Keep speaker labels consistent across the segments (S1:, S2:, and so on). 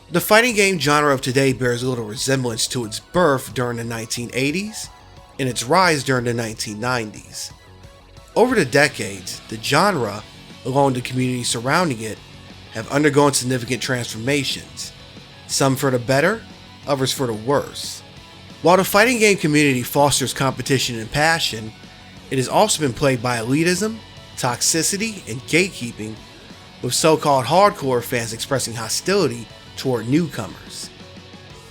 S1: The fighting game genre of today bears little resemblance to its birth during the 1980s and its rise during the 1990s. Over the decades, the genre, along with the community surrounding it, have undergone significant transformations, some for the better, others for the worse. While the fighting game community fosters competition and passion, it has also been plagued by elitism, toxicity, and gatekeeping, with so-called hardcore fans expressing hostility toward newcomers.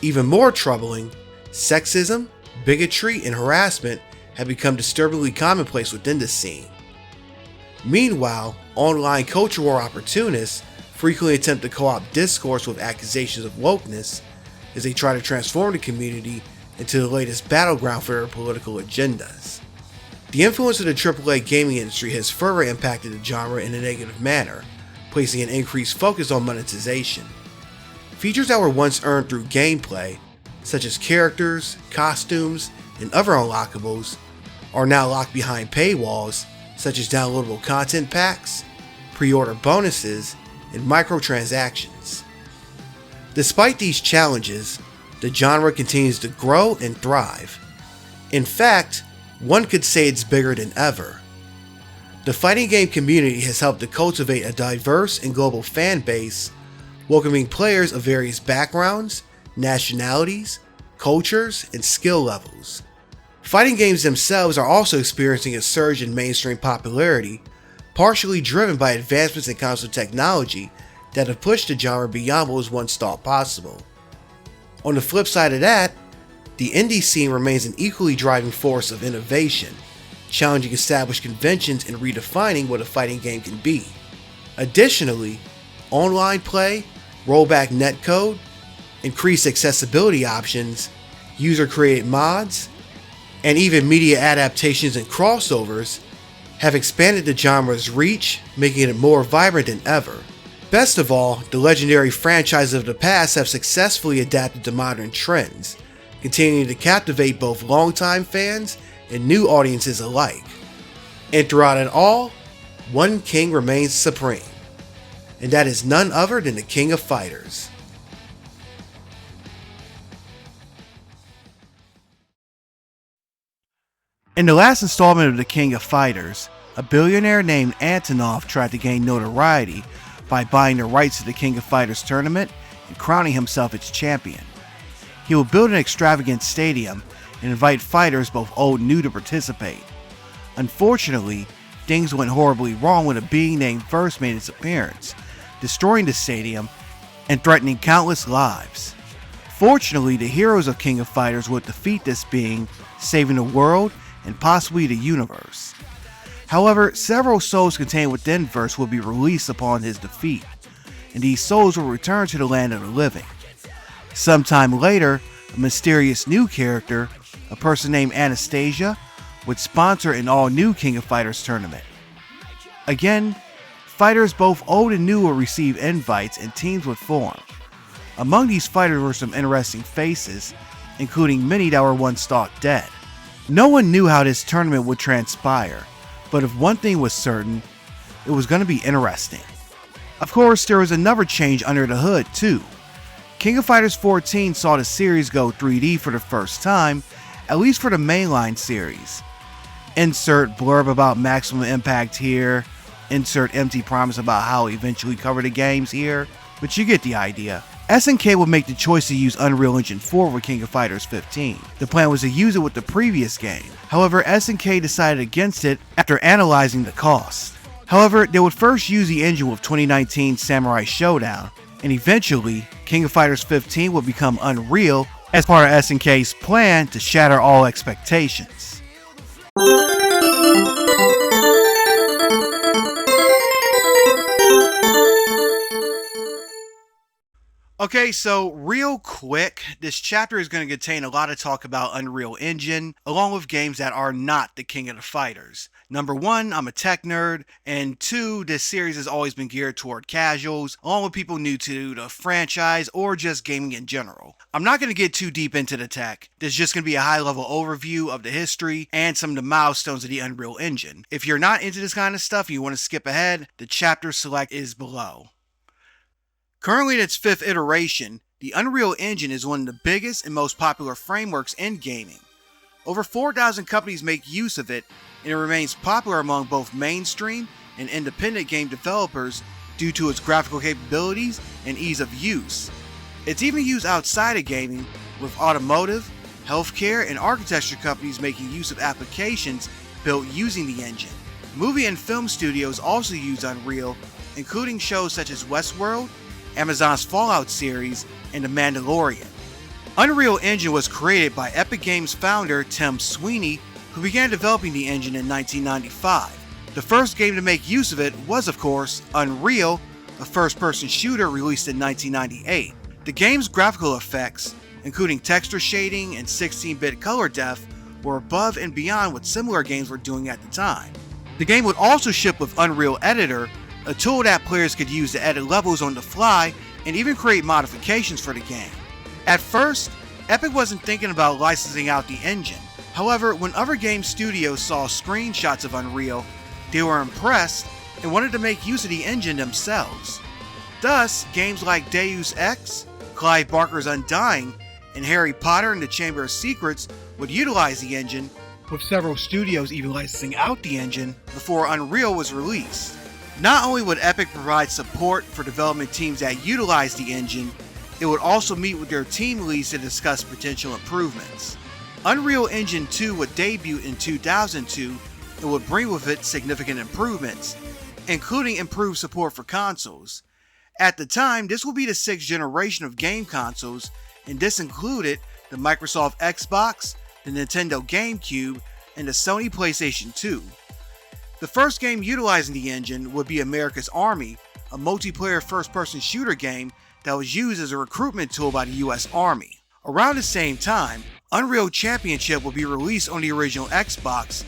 S1: Even more troubling, sexism, bigotry, and harassment have become disturbingly commonplace within the scene. Meanwhile, online culture war opportunists frequently attempt to co-opt discourse with accusations of wokeness as they try to transform the community into the latest battleground for their political agendas. The influence of the AAA gaming industry has further impacted the genre in a negative manner, placing an increased focus on monetization. Features that were once earned through gameplay, such as characters, costumes, and other unlockables, are now locked behind paywalls, such as downloadable content packs, pre-order bonuses, and microtransactions. Despite these challenges, the genre continues to grow and thrive. In fact, one could say it's bigger than ever. The fighting game community has helped to cultivate a diverse and global fan base, welcoming players of various backgrounds, nationalities, cultures, and skill levels. Fighting games themselves are also experiencing a surge in mainstream popularity, partially driven by advancements in console technology that have pushed the genre beyond what was once thought possible. On the flip side of that, the indie scene remains an equally driving force of innovation, challenging established conventions and redefining what a fighting game can be. Additionally, online play, rollback netcode, increased accessibility options, user-created mods, and even media adaptations and crossovers have expanded the genre's reach, making it more vibrant than ever. Best of all, the legendary franchises of the past have successfully adapted to modern trends, continuing to captivate both longtime fans and new audiences alike. And throughout it all, one king remains supreme, and that is none other than the King of Fighters. In the last installment of the King of Fighters, a billionaire named Antonov tried to gain notoriety by buying the rights to the King of Fighters tournament and crowning himself its champion. He will build an extravagant stadium and invite fighters both old and new to participate. Unfortunately, things went horribly wrong when a being named First made its appearance, destroying the stadium and threatening countless lives. Fortunately, the heroes of King of Fighters would defeat this being, saving the world and possibly the universe. However, several souls contained within Verse will be released upon his defeat, and these souls will return to the land of the living. Sometime later, a mysterious new character, a person named Anastasia, would sponsor an all-new King of Fighters tournament. Again, fighters both old and new will receive invites and teams would form. Among these fighters were some interesting faces, including many that were once thought dead. No one knew how this tournament would transpire, but if one thing was certain, it was going to be interesting. Of course, there was another change under the hood too. King of Fighters 14 saw the series go 3D for the first time, at least for the mainline series. Insert blurb about Maximum Impact here, insert empty promise about how eventually cover the games here, but you get the idea. SNK would make the choice to use Unreal Engine 4 with King of Fighters 15. The plan was to use it with the previous game. However, SNK decided against it after analyzing the cost. However, they would first use the engine with 2019 Samurai Showdown, and eventually, King of Fighters 15 would become Unreal as part of SNK's plan to shatter all expectations. Okay, so real quick, this chapter is going to contain a lot of talk about Unreal Engine, along with games that are not the King of the Fighters. Number one, I'm a tech nerd, and two, this series has always been geared toward casuals, along with people new to the franchise or just gaming in general. I'm not going to get too deep into the tech. This is just going to be a high-level overview of the history and some of the milestones of the Unreal Engine. If you're not into this kind of stuff and you want to skip ahead, the chapter select is below. Currently in its 5th iteration, The Unreal Engine is one of the biggest and most popular frameworks in gaming. Over 4,000 companies make use of it, and it remains popular among both mainstream and independent game developers due to its graphical capabilities and ease of use. It's even used outside of gaming, with automotive, healthcare, and architecture companies making use of applications built using the engine. Movie and film studios also use Unreal, including shows such as Westworld, Amazon's Fallout series, and The Mandalorian. Unreal Engine was created by Epic Games founder Tim Sweeney, who began developing the engine in 1995. The first game to make use of it was, of course, Unreal, a first-person shooter released in 1998. The game's graphical effects, including texture shading and 16-bit color depth, were above and beyond what similar games were doing at the time. The game would also ship with Unreal Editor, a tool that players could use to edit levels on the fly and even create modifications for the game. At first, Epic wasn't thinking about licensing out the engine. However, when other game studios saw screenshots of Unreal, they were impressed and wanted to make use of the engine themselves. Thus, games like Deus Ex, Clive Barker's Undying, and Harry Potter and the Chamber of Secrets would utilize the engine, with several studios even licensing out the engine before Unreal was released. Not only would Epic provide support for development teams that utilize the engine, it would also meet with their team leads to discuss potential improvements. Unreal Engine 2 would debut in 2002 and would bring with it significant improvements, including improved support for consoles. At the time, this would be the 6th generation of game consoles, and this included the Microsoft Xbox, the Nintendo GameCube, and the Sony PlayStation 2. The first game utilizing the engine would be America's Army, a multiplayer first-person shooter game that was used as a recruitment tool by the US Army. Around the same time, Unreal Championship would be released on the original Xbox,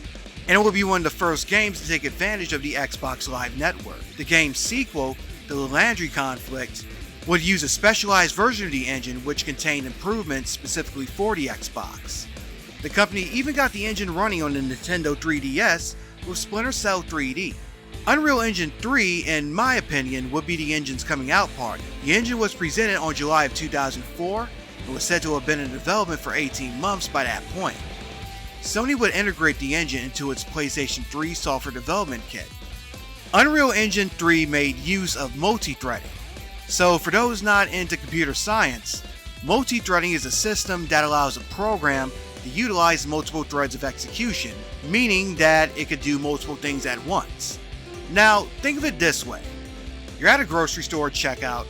S1: and it would be one of the first games to take advantage of the Xbox Live Network. The game's sequel, The Landry Conflict, would use a specialized version of the engine which contained improvements specifically for the Xbox. The company even got the engine running on the Nintendo 3DS with Splinter Cell 3D. Unreal Engine 3, in my opinion, would be the engine's coming out party. The engine was presented on July of 2004 and was said to have been in development for 18 months by that point. Sony would integrate the engine into its PlayStation 3 software development kit. Unreal Engine 3 made use of multi-threading. So for those not into computer science, multi-threading is a system that allows a program to utilize multiple threads of execution, meaning that it could do multiple things at once. Now, think of it this way. You're at a grocery store checkout,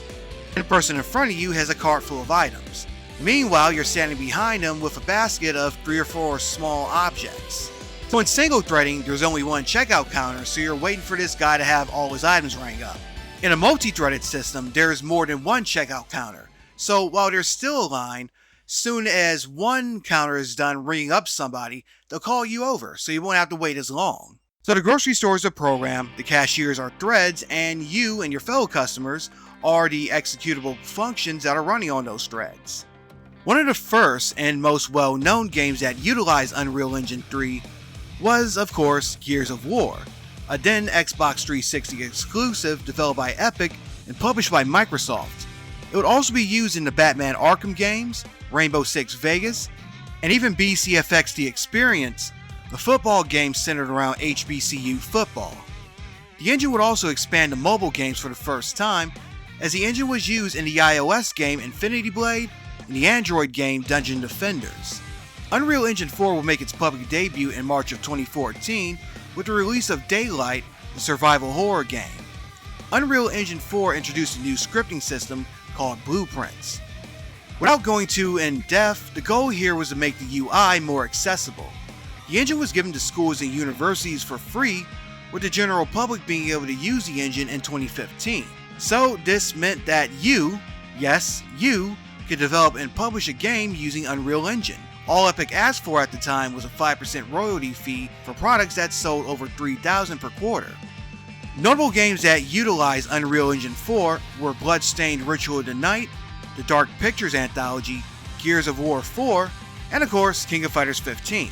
S1: and the person in front of you has a cart full of items. Meanwhile, you're standing behind them with a basket of 3 or 4 small objects. So in single threading, there's only one checkout counter, so you're waiting for this guy to have all his items rang up. In a multi-threaded system, there's more than one checkout counter. So while there's still a line, soon as one counter is done ringing up somebody, they'll call you over, so you won't have to wait as long. So the grocery store is a program, the cashiers are threads, and you and your fellow customers are the executable functions that are running on those threads. One of the first and most well-known games that utilized Unreal Engine 3 was, of course, Gears of War, a then Xbox 360 exclusive developed by Epic and published by Microsoft. It would also be used in the Batman Arkham games, Rainbow Six Vegas, and even BCFX The Experience, a football game centered around HBCU football. The engine would also expand to mobile games for the first time, as the engine was used in the iOS game Infinity Blade and the Android game Dungeon Defenders. Unreal Engine 4 will make its public debut in March of 2014 with the release of Daylight, the survival horror game. Unreal Engine 4 introduced a new scripting system called Blueprints. Without going too in-depth, the goal here was to make the UI more accessible. The engine was given to schools and universities for free, with the general public being able to use the engine in 2015. So this meant that you, yes, you, could develop and publish a game using Unreal Engine. All Epic asked for at the time was a 5% royalty fee for products that sold over 3,000 per quarter. Notable games that utilized Unreal Engine 4 were Bloodstained Ritual of the Night, the Dark Pictures Anthology, Gears of War 4, and of course King of Fighters 15.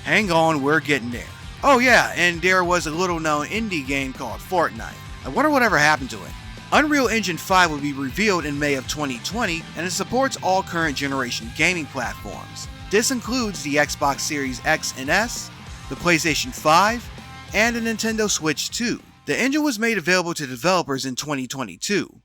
S1: Hang on, we're getting there. Oh yeah, and there was a little known indie game called Fortnite. I wonder whatever happened to it. Unreal Engine 5 will be revealed in May of 2020, and it supports all current generation gaming platforms. This includes the Xbox Series X and S, the PlayStation 5, and the Nintendo Switch 2. The engine was made available to developers in 2022.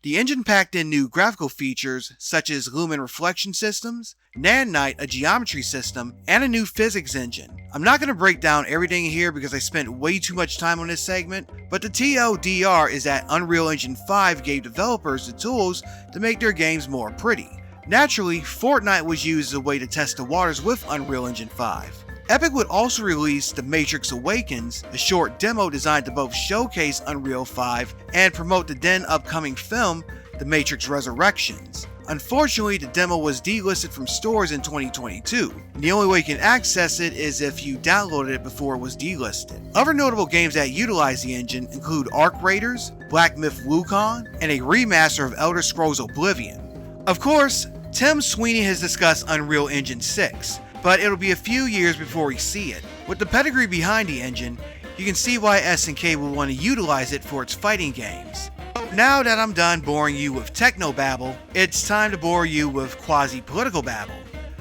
S1: The engine packed in new graphical features such as lumen reflection systems, nanite, a geometry system, and a new physics engine. I'm not going to break down everything here because I spent way too much time on this segment, but the TLDR is that Unreal Engine 5 gave developers the tools to make their games more pretty. Naturally, Fortnite was used as a way to test the waters with Unreal Engine 5. Epic would also release The Matrix Awakens, a short demo designed to both showcase Unreal 5 and promote the then upcoming film, The Matrix Resurrections. Unfortunately, the demo was delisted from stores in 2022, and the only way you can access it is if you downloaded it before it was delisted. Other notable games that utilize the engine include Arc Raiders, Black Myth Wukong, and a remaster of Elder Scrolls Oblivion. Of course, Tim Sweeney has discussed Unreal Engine 6, but it'll be a few years before we see it. With the pedigree behind the engine, you can see why SNK will want to utilize it for its fighting games. Now that I'm done boring you with techno-babble, it's time to bore you with quasi-political babble,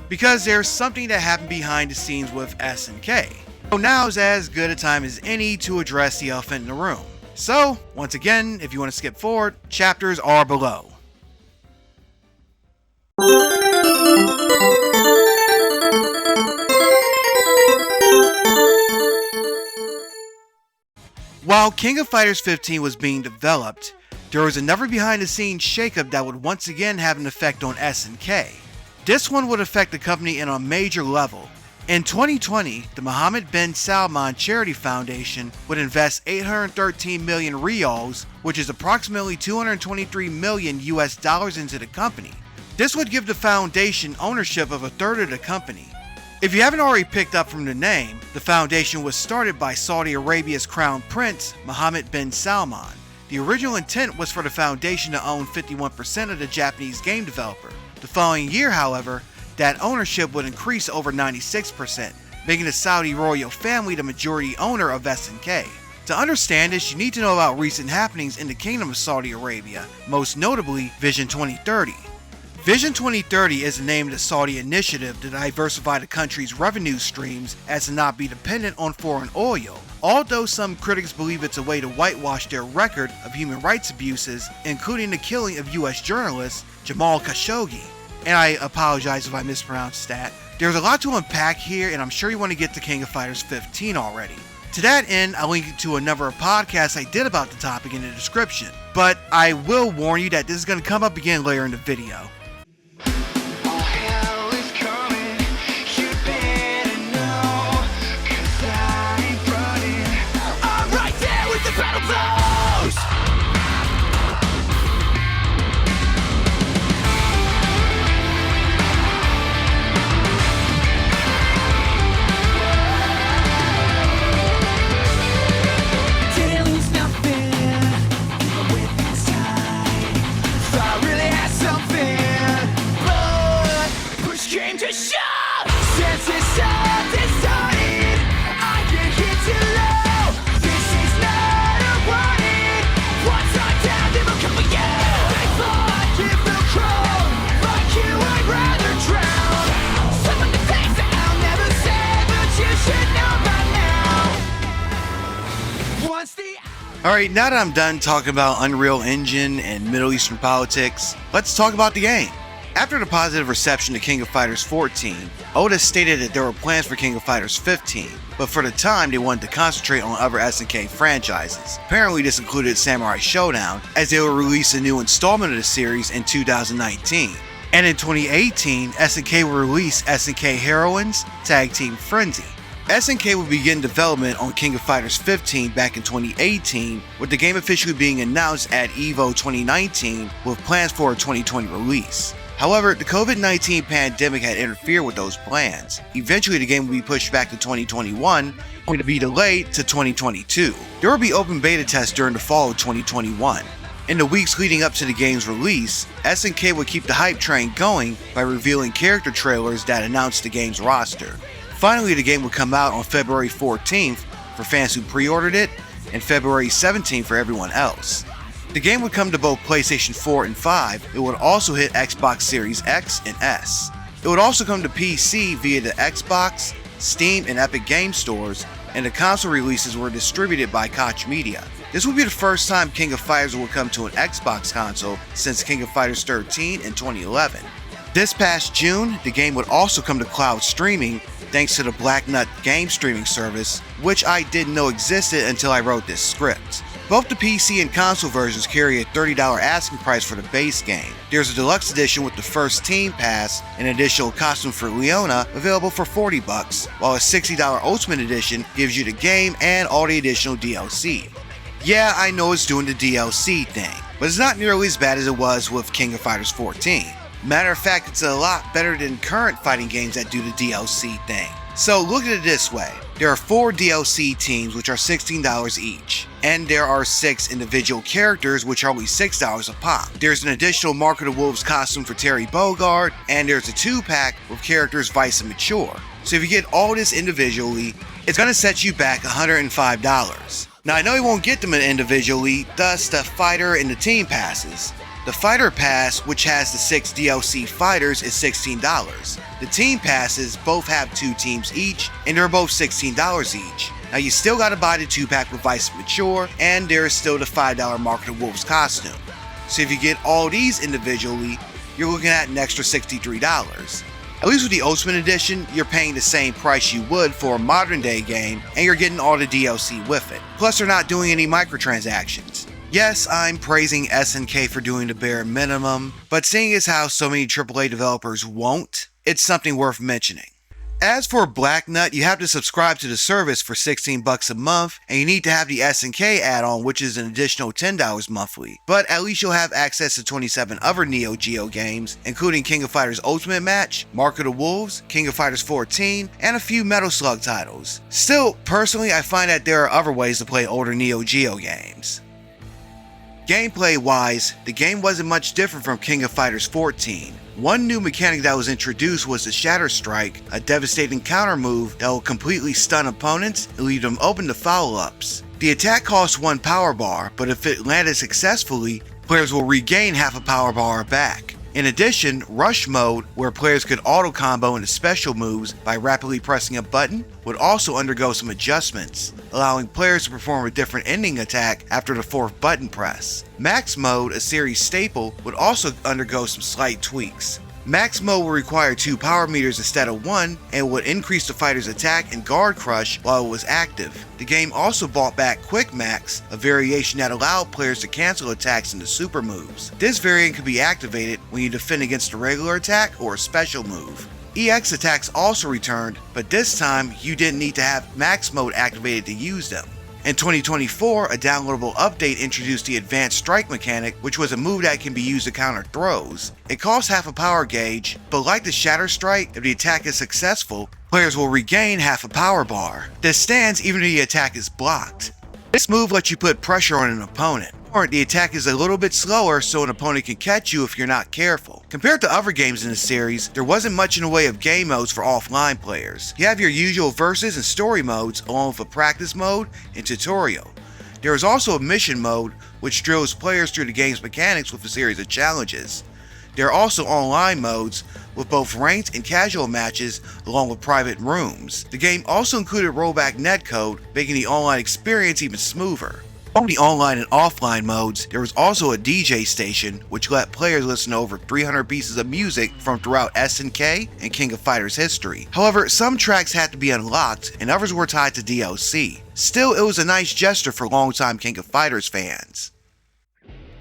S1: because there's something that happened behind the scenes with SNK. So now's as good a time as any to address the elephant in the room. So, once again, if you want to skip forward, chapters are below. While King of Fighters 15 was being developed, there was another behind-the-scenes shakeup that would once again have an effect on SNK. This one would affect the company in a major level. In 2020, the Mohammed bin Salman Charity Foundation would invest 813 million riyals, which is approximately 223 million US dollars into the company. This would give the foundation ownership of a third of the company. If you haven't already picked up from the name, the foundation was started by Saudi Arabia's Crown Prince, Mohammed bin Salman. The original intent was for the foundation to own 51% of the Japanese game developer. The following year, however, that ownership would increase over 96%, making the Saudi royal family the majority owner of SNK. To understand this, you need to know about recent happenings in the Kingdom of Saudi Arabia, most notably Vision 2030. Vision 2030 is the name of the Saudi initiative to diversify the country's revenue streams as to not be dependent on foreign oil, although some critics believe it's a way to whitewash their record of human rights abuses, including the killing of US journalist Jamal Khashoggi. And I apologize if I mispronounced that. There's a lot to unpack here, and I'm sure you want to get to King of Fighters 15 already. To that end, I'll link to a number of podcasts I did about the topic in the description, but I will warn you that this is going to come up again later in the video. Alright, now that I'm done talking about Unreal Engine and Middle Eastern politics, let's talk about the game. After the positive reception to King of Fighters 14, Oda stated that there were plans for King of Fighters 15, but for the time they wanted to concentrate on other SNK franchises. Apparently this included Samurai Showdown, as they will release a new installment of the series in 2019. And in 2018, SNK will release SNK Heroines Tag Team Frenzy. SNK will begin development on King of Fighters 15 back in 2018, with the game officially being announced at EVO 2019 with plans for a 2020 release. However, the COVID-19 pandemic had interfered with those plans. Eventually the game will be pushed back to 2021, only to be delayed to 2022. There will be open beta tests during the fall of 2021. In the weeks leading up to the game's release, SNK would keep the hype train going by revealing character trailers that announced the game's roster. Finally, the game would come out on February 14th for fans who pre-ordered it, and February 17th for everyone else. The game would come to both PlayStation 4 and 5. It would also hit Xbox Series X and S. It would also come to PC via the Xbox, Steam, and Epic Game stores, and the console releases were distributed by Koch Media. This would be the first time King of Fighters would come to an Xbox console since King of Fighters 13 in 2011. This past June, the game would also come to cloud streaming thanks to the Black Nut game streaming service, which I didn't know existed until I wrote this script. Both the PC and console versions carry a $30 asking price for the base game. There's a deluxe edition with the first team pass and an additional costume for Leona available for $40, while a $60 Ultimate Edition gives you the game and all the additional DLC. Yeah, I know it's doing the DLC thing, but it's not nearly as bad as it was with King of Fighters 14. Matter of fact, it's a lot better than current fighting games that do the DLC thing. So look at it this way. There are 4 DLC teams which are $16 each, and there are 6 individual characters which are only $6 a pop. There's an additional Mark of the Wolves costume for Terry Bogard, and there's a 2-pack with characters Vice and Mature. So if you get all this individually, it's going to set you back $105. Now I know you won't get them individually, thus the fighter and the team passes. The fighter pass, which has the 6 DLC fighters, is $16. The team passes both have 2 teams each, and they're both $16 each. Now you still gotta buy the 2-pack with Vice and Mature, and there's still the $5 Mark of the Wolves costume. So if you get all these individually, you're looking at an extra $63. At least with the Ultimate Edition, you're paying the same price you would for a modern day game, and you're getting all the DLC with it. Plus they're not doing any microtransactions. Yes, I'm praising SNK for doing the bare minimum, but seeing as how so many AAA developers won't, it's something worth mentioning. As for Black Nut, you have to subscribe to the service for $16 a month, and you need to have the SNK add-on, which is an additional $10 monthly. But at least you'll have access to 27 other Neo Geo games, including King of Fighters Ultimate Match, Mark of the Wolves, King of Fighters 14, and a few Metal Slug titles. Still, personally, I find that there are other ways to play older Neo Geo games. Gameplay-wise, the game wasn't much different from King of Fighters 14. One new mechanic that was introduced was the Shatter Strike, a devastating counter move that will completely stun opponents and leave them open to follow-ups. The attack costs 1 power bar, but if it landed successfully, players will regain half a power bar back. In addition, Rush Mode, where players could auto-combo into special moves by rapidly pressing a button, would also undergo some adjustments, allowing players to perform a different ending attack after the 4th button press. Max Mode, a series staple, would also undergo some slight tweaks. Max Mode will require 2 power meters instead of 1, and would increase the fighter's attack and guard crush while it was active. The game also brought back Quick Max, a variation that allowed players to cancel attacks into super moves. This variant could be activated when you defend against a regular attack or a special move. EX attacks also returned, but this time you didn't need to have Max Mode activated to use them. In 2024, a downloadable update introduced the Advanced Strike mechanic, which was a move that can be used to counter throws. It costs half a power gauge, but like the Shatter Strike, if the attack is successful, players will regain half a power bar. This stands even if the attack is blocked. This move lets you put pressure on an opponent. The attack is a little bit slower so an opponent can catch you if you're not careful. Compared to other games in the series, there wasn't much in the way of game modes for offline players. You have your usual versus and story modes along with a practice mode and tutorial. There is also a mission mode which drills players through the game's mechanics with a series of challenges. There are also online modes with both ranked and casual matches along with private rooms. The game also included rollback netcode, making the online experience even smoother. On the online and offline modes, there was also a DJ station which let players listen to over 300 pieces of music from throughout SNK and King of Fighters history. However, some tracks had to be unlocked and others were tied to DLC. Still, it was a nice gesture for longtime King of Fighters fans.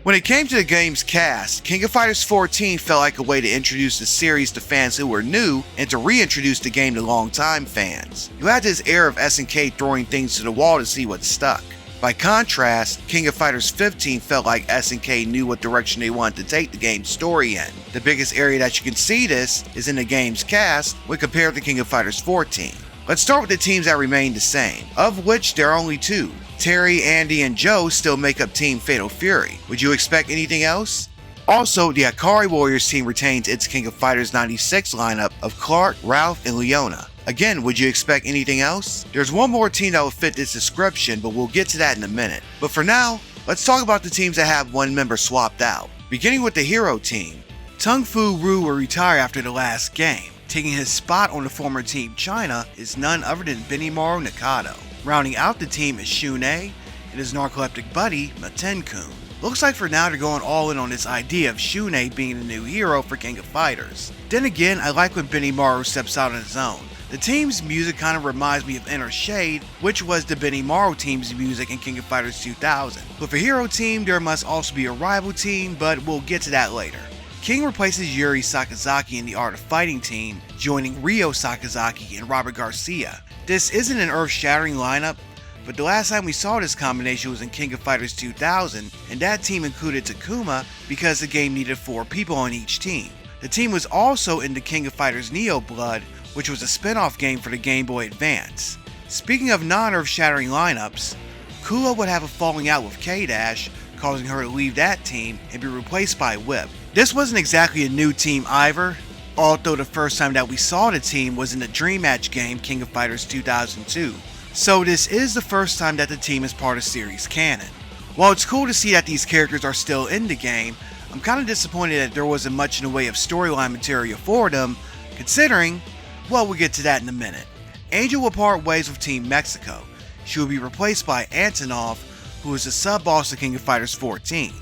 S1: When it came to the game's cast, King of Fighters 14 felt like a way to introduce the series to fans who were new and to reintroduce the game to longtime fans. You had this air of SNK throwing things to the wall to see what stuck. By contrast, King of Fighters 15 felt like SNK knew what direction they wanted to take the game's story in. The biggest area that you can see this is in the game's cast when compared to King of Fighters 14. Let's start with the teams that remain the same, of which there are only 2. Terry, Andy, and Joe still make up Team Fatal Fury. Would you expect anything else? Also, the Akari Warriors team retains its King of Fighters 96 lineup of Clark, Ralph, and Leona. Again, would you expect anything else? There's one more team that will fit this description, but we'll get to that in a minute. But for now, Let's talk about the teams that have one member swapped out. Beginning with the hero team, Tung Fu Ru will retire after the last game. Taking his spot on the former Team China is none other than Benimaru Nakado. Rounding out the team is Shune and his narcoleptic buddy, Maten-kun. Looks like for now they're going all in on this idea of Shune being the new hero for King of Fighters. Then again, I like when Benimaru steps out on his own. The team's music kind of reminds me of Inner Shade, which was the Benimaru team's music in King of Fighters 2000. With a hero team, there must also be a rival team, but we'll get to that later. King replaces Yuri Sakazaki in the Art of Fighting team, joining Ryo Sakazaki and Robert Garcia. This isn't an earth-shattering lineup, but the last time we saw this combination was in King of Fighters 2000, and that team included Takuma because the game needed 4 people on each team. The team was also in the King of Fighters Neo Blood, which was a spin-off game for the Game Boy Advance. Speaking of non-earth-shattering lineups, Kula would have a falling out with K-Dash, causing her to leave that team and be replaced by Whip. This wasn't exactly a new team either, although the first time that we saw the team was in the Dream Match game King of Fighters 2002. So this is the first time that the team is part of series canon. While it's cool to see that these characters are still in the game, I'm kinda disappointed that there wasn't much in the way of storyline material for them, considering, well, we'll get to that in a minute. Angel will part ways with Team Mexico. She will be replaced by Antonov, who is the sub-boss of King of Fighters 14.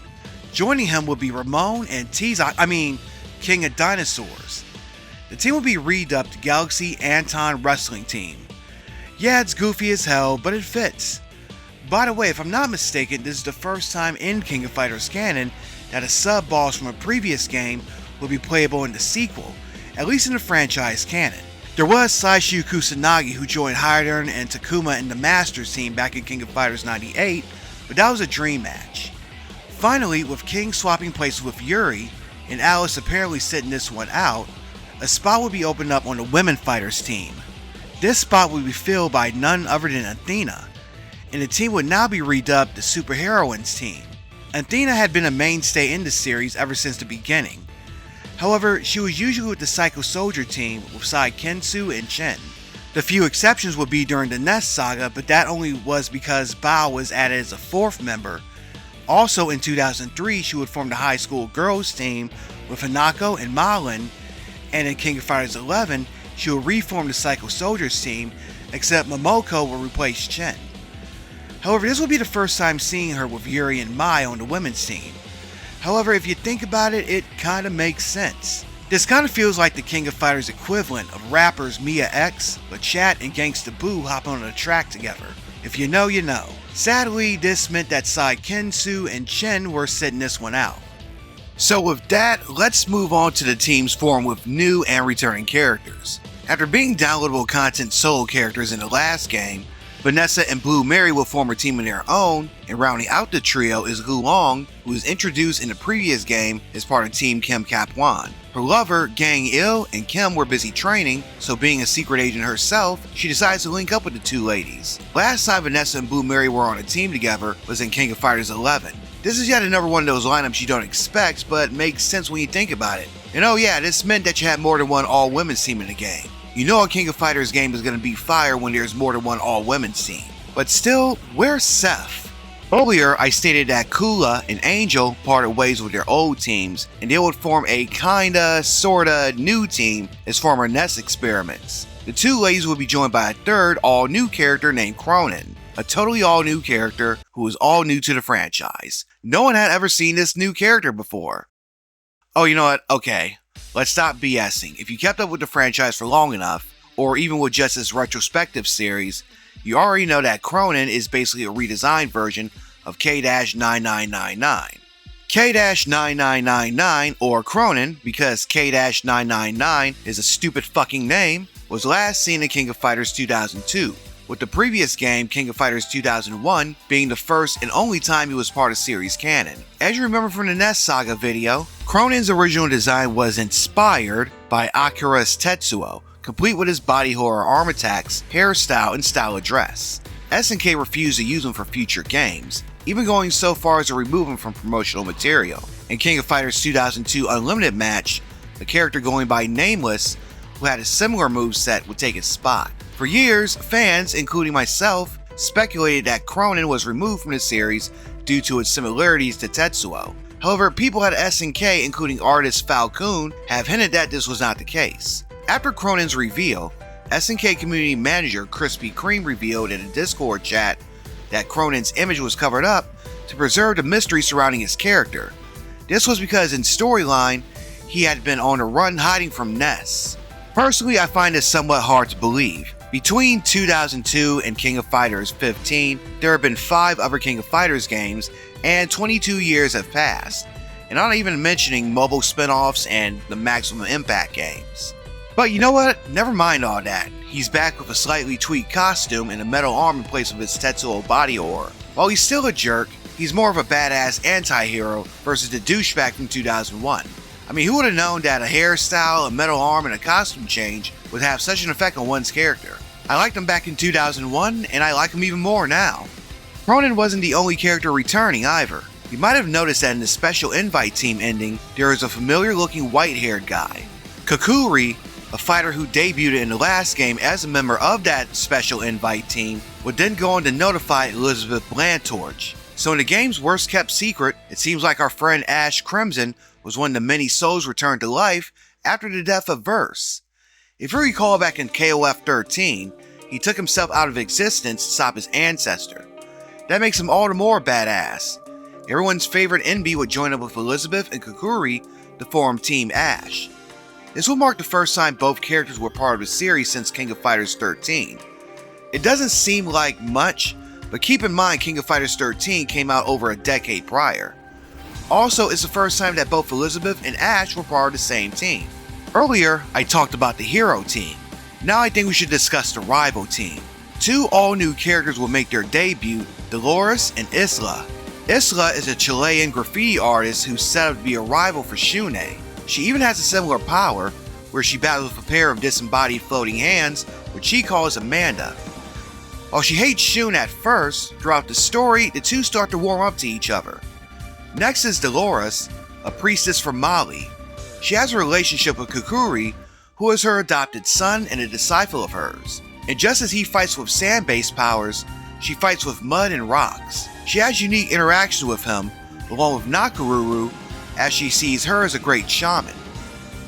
S1: Joining him will be Ramon and King of Dinosaurs. The team will be redubbed Galaxy Anton Wrestling Team. Yeah, it's goofy as hell, but it fits. By the way, if I'm not mistaken, this is the first time in King of Fighters canon that a sub-boss from a previous game will be playable in the sequel, at least in the franchise canon. There was Saishu Kusanagi who joined Hyden and Takuma in the Masters team back in King of Fighters 98, but that was a dream match. Finally, with King swapping places with Yuri, and Alice apparently sitting this one out, a spot will be opened up on the Women Fighters team. This spot will be filled by none other than Athena, and the team would now be redubbed the Superheroines team. Athena had been a mainstay in the series ever since the beginning. However, she was usually with the Psycho Soldier team with Sai Kensu and Chen. The few exceptions would be during the Nest Saga, but that only was because Bao was added as a 4th member. Also in 2003, she would form the High School Girls team with Hanako and Malin, and in King of Fighters 11, she will reform the Psycho Soldiers team, except Momoko will replace Chen. However, this will be the first time seeing her with Yuri and Mai on the women's team. However, if you think about it, it kinda makes sense. This kinda feels like the King of Fighters equivalent of rappers Mia X, Lachat, and Gangsta Boo hopping on a track together. If you know, you know. Sadly, this meant that Sai Kensu and Chen were sitting this one out. So with that, let's move on to the teams formed with new and returning characters. After being downloadable content solo characters in the last game, Vanessa and Blue Mary will form a team of their own, and rounding out the trio is Gulong, who was introduced in the previous game as part of Team Kim Kapwan. Her lover, Gang Il, and Kim were busy training, so being a secret agent herself, she decides to link up with the two ladies. Last time Vanessa and Blue Mary were on a team together was in King of Fighters 11. This is yet another one of those lineups you don't expect, but makes sense when you think about it. And oh yeah, this meant that you had more than one all-women's team in the game. You know a King of Fighters game is going to be fire when there's more than one all-women's team. But still, where's Seth? Earlier, I stated that Kula and Angel parted ways with their old teams, and they would form a kinda, sorta, new team as former Nest experiments. The two ladies would be joined by a third, all-new character named Cronin, a totally all-new character who was all new to the franchise. No one had ever seen this new character before. Oh, you know what? Okay. Let's stop BSing. If you kept up with the franchise for long enough, or even with just this retrospective series, you already know that Cronin is basically a redesigned version of K-9999. K-9999, or Cronin, because K-999 is a stupid fucking name, was last seen in King of Fighters 2002, with the previous game, King of Fighters 2001, being the first and only time he was part of series canon. As you remember from the Nest Saga video, Cronin's original design was inspired by Akira's Tetsuo, complete with his body horror arm attacks, hairstyle, and style of dress. SNK refused to use him for future games, even going so far as to remove him from promotional material. In King of Fighters 2002 Unlimited match, a character going by Nameless, who had a similar moveset, would take his spot. For years, fans, including myself, speculated that Cronin was removed from the series due to its similarities to Tetsuo. However, people at SNK, including artist Falcon, have hinted that this was not the case. After Cronin's reveal, SNK community manager Krispy Kreme revealed in a Discord chat that Cronin's image was covered up to preserve the mystery surrounding his character. This was because in storyline, he had been on a run hiding from Ness. Personally, I find this somewhat hard to believe. Between 2002 and King of Fighters 15, there have been 5 other King of Fighters games, and 22 years have passed, and I'm not even mentioning mobile spin-offs and the Maximum Impact games. But you know what? Never mind all that. He's back with a slightly tweaked costume and a metal arm in place of his Tetsuo body horror. While he's still a jerk, he's more of a badass anti-hero versus the douchebag from 2001. I mean, who would have known that a hairstyle, a metal arm, and a costume change would have such an effect on one's character? I liked him back in 2001, and I like him even more now. Cronin wasn't the only character returning either. You might have noticed that in the special invite team ending, there is a familiar looking white-haired guy. Kukuri, a fighter who debuted in the last game as a member of that special invite team, would then go on to notify Elizabeth Blantorch. So in the game's worst kept secret, it seems like our friend Ash Crimson was one of the many souls returned to life after the death of Verse. If you recall back in KOF 13, he took himself out of existence to stop his ancestor. That makes him all the more badass. Everyone's favorite NB would join up with Elizabeth and Kukuri to form Team Ash. This will mark the first time both characters were part of the series since King of Fighters 13. It doesn't seem like much, but keep in mind King of Fighters 13 came out over a decade prior. Also, it's the first time that both Elizabeth and Ash were part of the same team. Earlier, I talked about the hero team. Now I think we should discuss the rival team. 2 all-new characters will make their debut, Dolores and Isla. Isla is a Chilean graffiti artist who's set up to be a rival for Shune. She even has a similar power, where she battles with a pair of disembodied floating hands, which she calls Amanda. While she hates Shune at first, throughout the story, the two start to warm up to each other. Next is Dolores, a priestess from Mali. She has a relationship with Kukuri, who is her adopted son and a disciple of hers. And just as he fights with sand-based powers, she fights with mud and rocks. She has unique interactions with him, along with Nakaruru, as she sees her as a great shaman.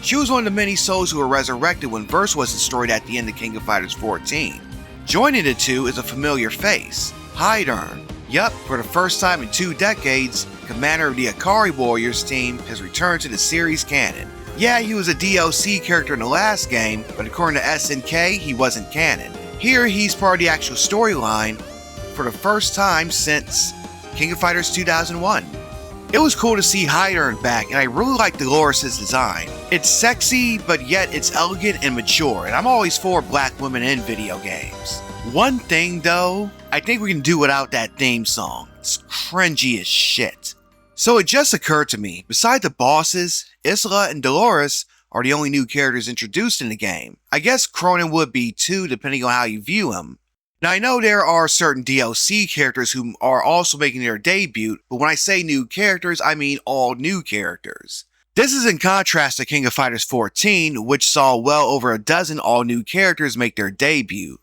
S1: She was one of the many souls who were resurrected when Verse was destroyed at the end of King of Fighters 14. Joining the two is a familiar face, Hydern. Yup, for the first time in 2 decades, commander of the Akari Warriors team has returned to the series canon. Yeah, he was a DLC character in the last game, but according to SNK, he wasn't canon. Here, he's part of the actual storyline for the first time since King of Fighters 2001. It was cool to see Hydern back, and I really like Dolores' design. It's sexy, but yet it's elegant and mature, and I'm always for black women in video games. One thing though, I think we can do without that theme song. It's cringy as shit. So it just occurred to me, besides the bosses, Isla and Dolores are the only new characters introduced in the game. I guess Cronin would be too, depending on how you view him. Now I know there are certain DLC characters who are also making their debut, but when I say new characters, I mean all new characters. This is in contrast to King of Fighters 14, which saw well over a dozen all new characters make their debut.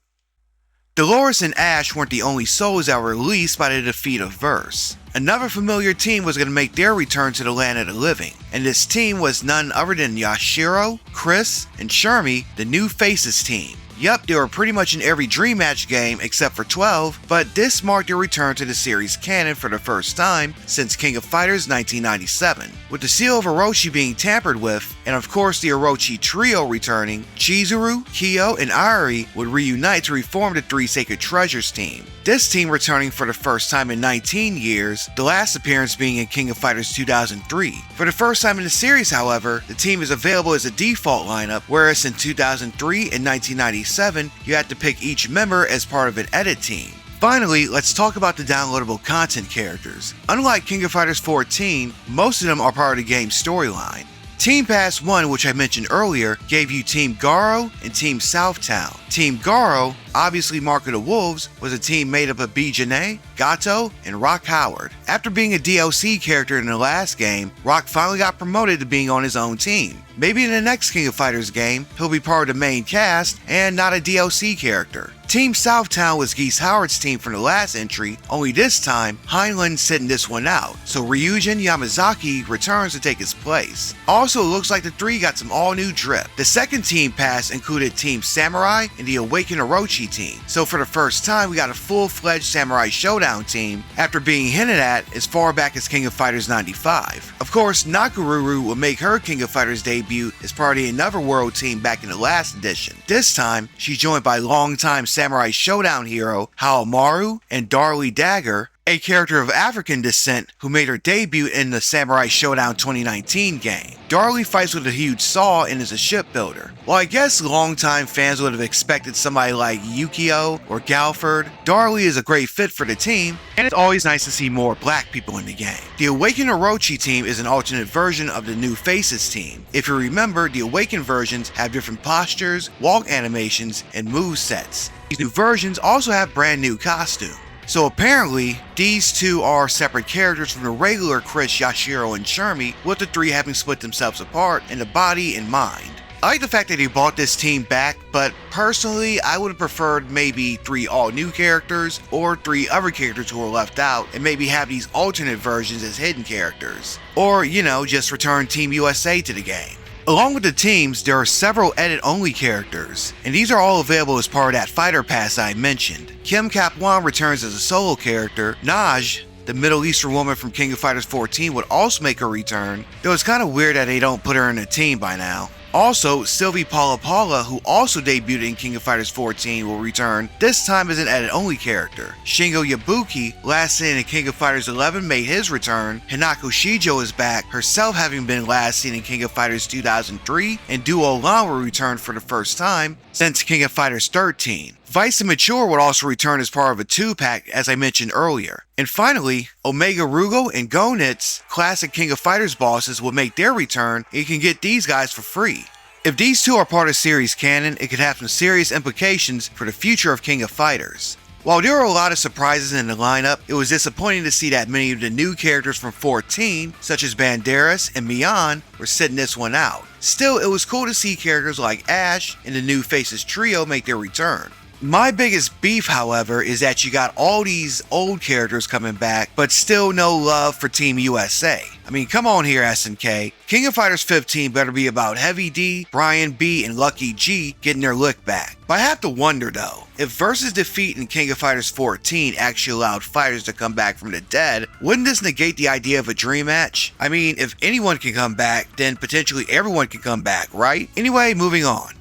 S1: Dolores and Ash weren't the only souls that were released by the defeat of Verse. Another familiar team was going to make their return to the land of the living, and this team was none other than Yashiro, Chris, and Shermie, the new Faces team. Yup, they were pretty much in every Dream Match game except for 12, but this marked their return to the series canon for the first time since King of Fighters 1997. With the seal of Orochi being tampered with, and of course the Orochi trio returning, Chizuru, Kyo, and Airi would reunite to reform the Three Sacred Treasures team. This team returning for the first time in 19 years, the last appearance being in King of Fighters 2003. For the first time in the series, however, the team is available as a default lineup, whereas in 2003 and 1997, you had to pick each member as part of an edit team. Finally, let's talk about the downloadable content characters. Unlike King of Fighters 14, most of them are part of the game's storyline. Team Pass 1, which I mentioned earlier, gave you Team Garo and Team Southtown. Team Garo, obviously Mark of the Wolves, was a team made up of Bijane, Gato, and Rock Howard. After being a DLC character in the last game, Rock finally got promoted to being on his own team. Maybe in the next King of Fighters game, he'll be part of the main cast and not a DLC character. Team Southtown was Geese Howard's team from the last entry, only this time, Heinlein's sitting this one out, so Ryujin Yamazaki returns to take his place. Also, it looks like the three got some all-new drip. The second team pass included Team Samurai and the Awakened Orochi team, so for the first time we got a full-fledged Samurai Showdown team after being hinted at as far back as King of Fighters 95. Of course, Nakaruru will make her King of Fighters debut as part of the Another World team back in the last edition. This time, she's joined by longtime Samurai Showdown hero Haomaru and Darlie Dagger, a character of African descent who made her debut in the Samurai Showdown 2019 game. Darlie fights with a huge saw and is a shipbuilder. While I guess longtime fans would have expected somebody like Yukio or Galford, Darlie is a great fit for the team, and it's always nice to see more black people in the game. The Awakened Orochi team is an alternate version of the New Faces team. If you remember, the Awakened versions have different postures, walk animations, and movesets. These new versions also have brand new costumes. So apparently, these two are separate characters from the regular Chris, Yashiro, and Shermie, with the three having split themselves apart in the body and mind. I like the fact that he brought this team back, but personally, I would have preferred maybe 3 all-new characters, or 3 other characters who were left out, and maybe have these alternate versions as hidden characters. Or, you know, just return Team USA to the game. Along with the teams, there are several edit-only characters, and these are all available as part of that fighter pass I mentioned. Kim Cap-Wan returns as a solo character. Naj, the Middle Eastern woman from King of Fighters 14, would also make her return, though it's kinda weird that they don't put her in the team by now. Also, Sylvie Paula, who also debuted in King of Fighters 14, will return, this time as an edit-only character. Shingo Yabuki, last seen in King of Fighters 11, made his return. Hinako Shijo is back, herself having been last seen in King of Fighters 2003, and Duo Lan will return for the first time since King of Fighters 13. Vice and Mature would also return as part of a 2-pack, as I mentioned earlier. And finally, Omega Rugo and Gonitz, classic King of Fighters bosses, will make their return, and you can get these guys for free. If these two are part of series canon, it could have some serious implications for the future of King of Fighters. While there were a lot of surprises in the lineup, it was disappointing to see that many of the new characters from 14, such as Banderas and Mian, were sitting this one out. Still, it was cool to see characters like Ash and the New Faces trio make their return. My biggest beef, however, is that you got all these old characters coming back, but still no love for Team USA. I mean, come on here, SNK. King of Fighters 15 better be about Heavy D, Brian B, and Lucky G getting their look back. But I have to wonder though, if Versus defeat in King of Fighters 14 actually allowed fighters to come back from the dead, wouldn't this negate the idea of a dream match? I mean, if anyone can come back, then potentially everyone can come back, right? Anyway, moving on.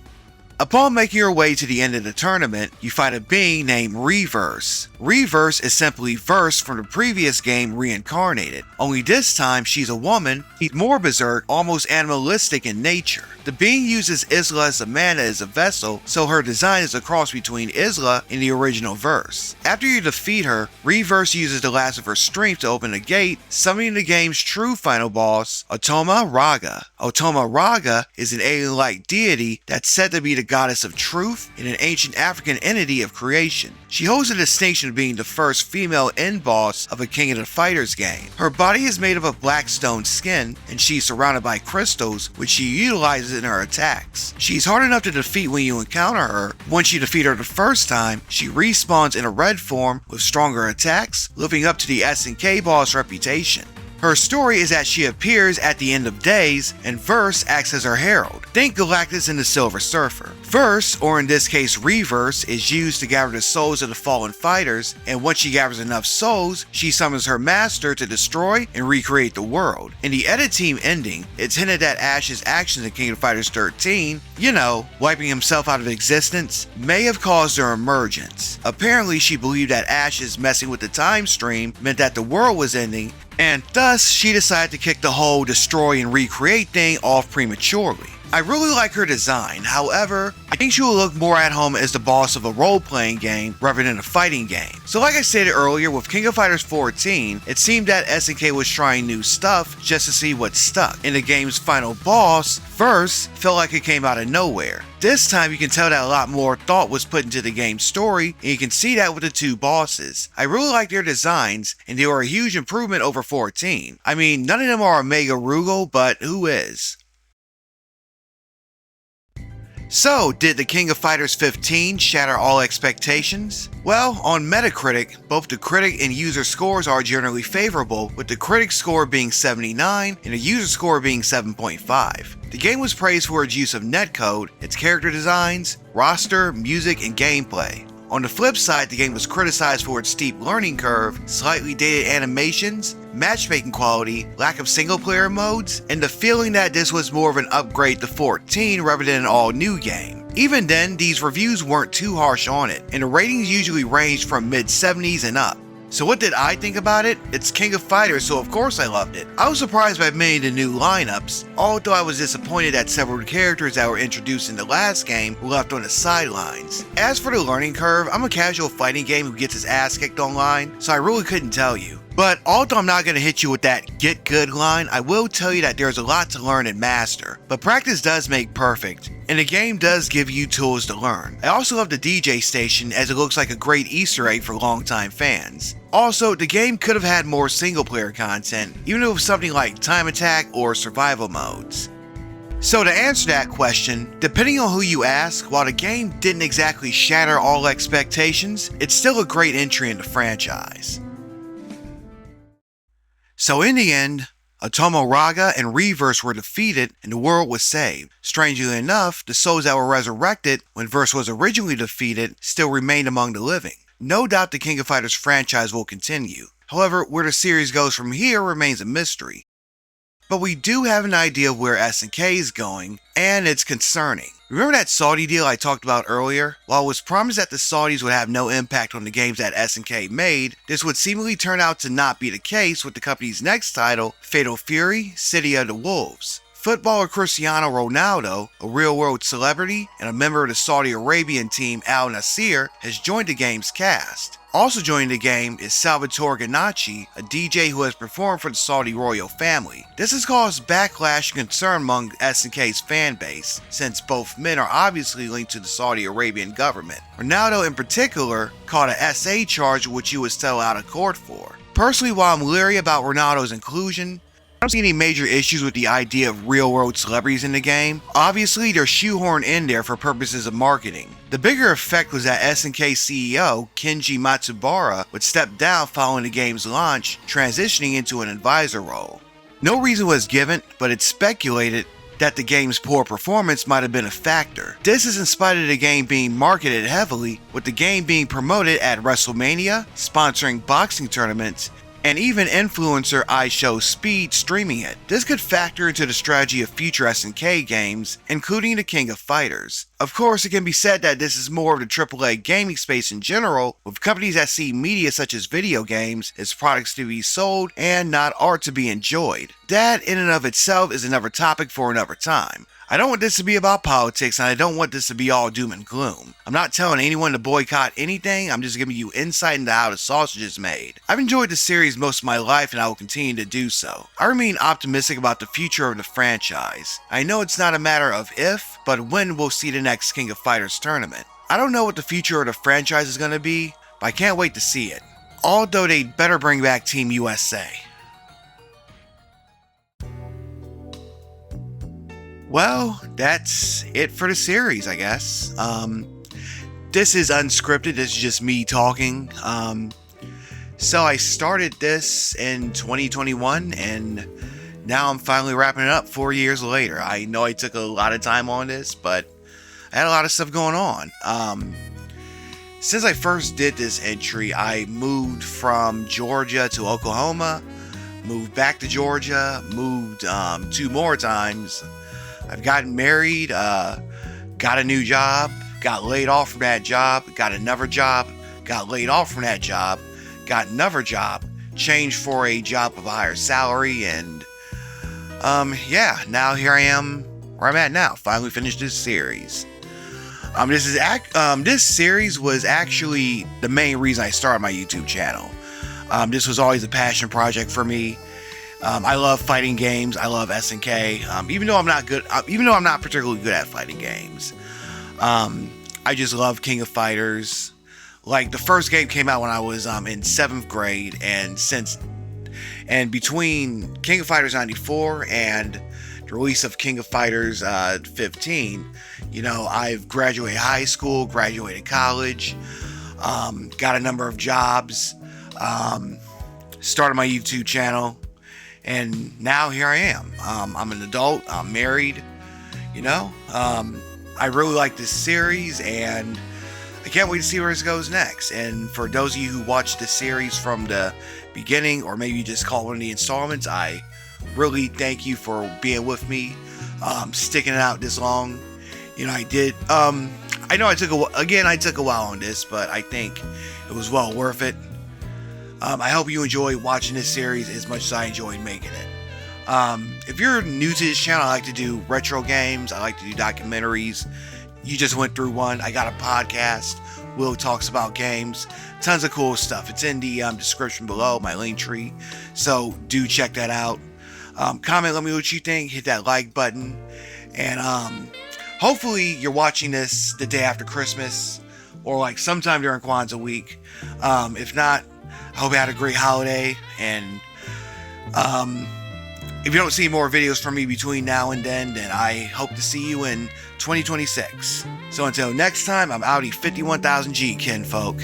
S1: Upon making your way to the end of the tournament, you fight a being named Reverse. Reverse is simply Verse from the previous game reincarnated, only this time she's a woman, she's more berserk, almost animalistic in nature. The being uses Isla as a mana as a vessel, so her design is a cross between Isla and the original Verse. After you defeat her, Reverse uses the last of her strength to open a gate, summoning the game's true final boss, Otoma Raga. Otoma Raga is an alien-like deity that's said to be the goddess of truth and an ancient African entity of creation. She holds the distinction of being the first female end boss of a King of the Fighters game. Her body is made up of black stone skin, and she's surrounded by crystals, which she utilizes in her attacks. She's hard enough to defeat when you encounter her. Once you defeat her the first time, she respawns in a red form with stronger attacks, living up to the SNK boss reputation. Her story is that she appears at the end of days, and Verse acts as her herald. Think Galactus and the Silver Surfer. Verse, or in this case Reverse, is used to gather the souls of the fallen fighters, and once she gathers enough souls, she summons her master to destroy and recreate the world. In the edit team ending, it's hinted that Ash's actions in King of Fighters 13, you know, wiping himself out of existence, may have caused her emergence. Apparently, she believed that Ash's messing with the time stream meant that the world was ending, and thus she decided to kick the whole destroy and recreate thing off prematurely. I really like her design, however, I think she will look more at home as the boss of a role-playing game rather than a fighting game. So like I stated earlier, with King of Fighters 14, it seemed that SNK was trying new stuff just to see what stuck. In the game's final boss, Verse felt like it came out of nowhere. This time you can tell that a lot more thought was put into the game's story, and you can see that with the two bosses. I really like their designs, and they were a huge improvement over 14. I mean, none of them are Omega Rugal, but who is? So, did the King of Fighters 15 shatter all expectations? Well, on Metacritic, both the critic and user scores are generally favorable, with the critic score being 79 and the user score being 7.5. The game was praised for its use of netcode, its character designs, roster, music, and gameplay. On the flip side, the game was criticized for its steep learning curve, slightly dated animations, matchmaking quality, lack of single-player modes, and the feeling that this was more of an upgrade to 14 rather than an all-new game. Even then, these reviews weren't too harsh on it, and the ratings usually ranged from mid-70s and up. So what did I think about it? It's King of Fighters, so of course I loved it. I was surprised by many of the new lineups, although I was disappointed that several characters that were introduced in the last game were left on the sidelines. As for the learning curve, I'm a casual fighting game who gets his ass kicked online, so I really couldn't tell you. But although I'm not going to hit you with that get good line, I will tell you that there's a lot to learn and master. But practice does make perfect, and the game does give you tools to learn. I also love the DJ station, as it looks like a great Easter egg for longtime fans. Also, the game could have had more single player content, even with something like time attack or survival modes. So to answer that question, depending on who you ask, while the game didn't exactly shatter all expectations, it's still a great entry in the franchise. So in the end, Umoja and Reverse were defeated and the world was saved. Strangely enough, the souls that were resurrected when Verse was originally defeated still remained among the living. No doubt the King of Fighters franchise will continue. However, where the series goes from here remains a mystery. But we do have an idea of where SNK is going, and it's concerning. Remember that Saudi deal I talked about earlier? While it was promised that the Saudis would have no impact on the games that SNK made, this would seemingly turn out to not be the case with the company's next title, Fatal Fury: City of the Wolves. Footballer Cristiano Ronaldo, a real-world celebrity and a member of the Saudi Arabian team Al Nassr, has joined the game's cast. Also joining the game is Salvatore Ganacci, a DJ who has performed for the Saudi royal family. This has caused backlash and concern among SNK's fan base, since both men are obviously linked to the Saudi Arabian government. Ronaldo in particular caught a SA charge which he was settled out of court for. Personally, while I'm leery about Ronaldo's inclusion, I don't see any major issues with the idea of real-world celebrities in the game. Obviously, they're shoehorned in there for purposes of marketing. The bigger effect was that SNK CEO Kenji Matsubara would step down following the game's launch, transitioning into an advisor role. No reason was given, but it's speculated that the game's poor performance might have been a factor. This is in spite of the game being marketed heavily, with the game being promoted at WrestleMania, sponsoring boxing tournaments, and even influencer iShowSpeed streaming it. This could factor into the strategy of future SNK games, including the King of Fighters. Of course, it can be said that this is more of the AAA gaming space in general, with companies that see media such as video games as products to be sold and not art to be enjoyed. That in and of itself is another topic for another time. I don't want this to be about politics, and I don't want this to be all doom and gloom. I'm not telling anyone to boycott anything, I'm just giving you insight into how the sausage is made. I've enjoyed the series most of my life, and I will continue to do so. I remain optimistic about the future of the franchise. I know it's not a matter of if, but when we'll see the next King of Fighters tournament. I don't know what the future of the franchise is going to be, but I can't wait to see it. Although they'd better bring back Team USA. Well, that's it for the series, I guess. This is unscripted, this is just me talking. So I started this in 2021, and now I'm finally wrapping it up 4 years later. I know I took a lot of time on this, but I had a lot of stuff going on. Since I first did this entry, I moved from Georgia to Oklahoma, moved back to Georgia, moved 2 more times. I've gotten married, got a new job, got laid off from that job, got another job, got laid off from that job, got another job, changed for a job of a higher salary, and yeah, now here I am where I'm at now. Finally finished this series. This series was actually the main reason I started my YouTube channel. This was always a passion project for me. I love fighting games. I love SNK. Even though I'm not particularly good at fighting games, I just love King of Fighters. Like, the first game came out when I was in 7th grade, and between King of Fighters 94 and the release of King of Fighters 15. You know, I've graduated high school, graduated college, got a number of jobs, started my YouTube channel, and now here I am. I'm an adult, I'm married, you know. I really like this series, and I can't wait to see where this goes next. And for those of you who watched the series from the beginning, or maybe you just call one of the installments, I really thank you for being with me, sticking it out this long. You know, I did. I know I took a while on this, but I think it was well worth it. I hope you enjoy watching this series as much as I enjoyed making it. If you're new to this channel, I like to do retro games. I like to do documentaries. You just went through one. I got a podcast. Will talks about games. Tons of cool stuff. It's in the description below, my link tree. So do check that out. Comment, let me know what you think. Hit that like button. And hopefully you're watching this the day after Christmas, or like sometime during Kwanzaa week. If not, I hope you had a great holiday. And if you don't see more videos from me between now and then I hope to see you in 2026. So until next time, I'm Audi 51,000G, kinfolk.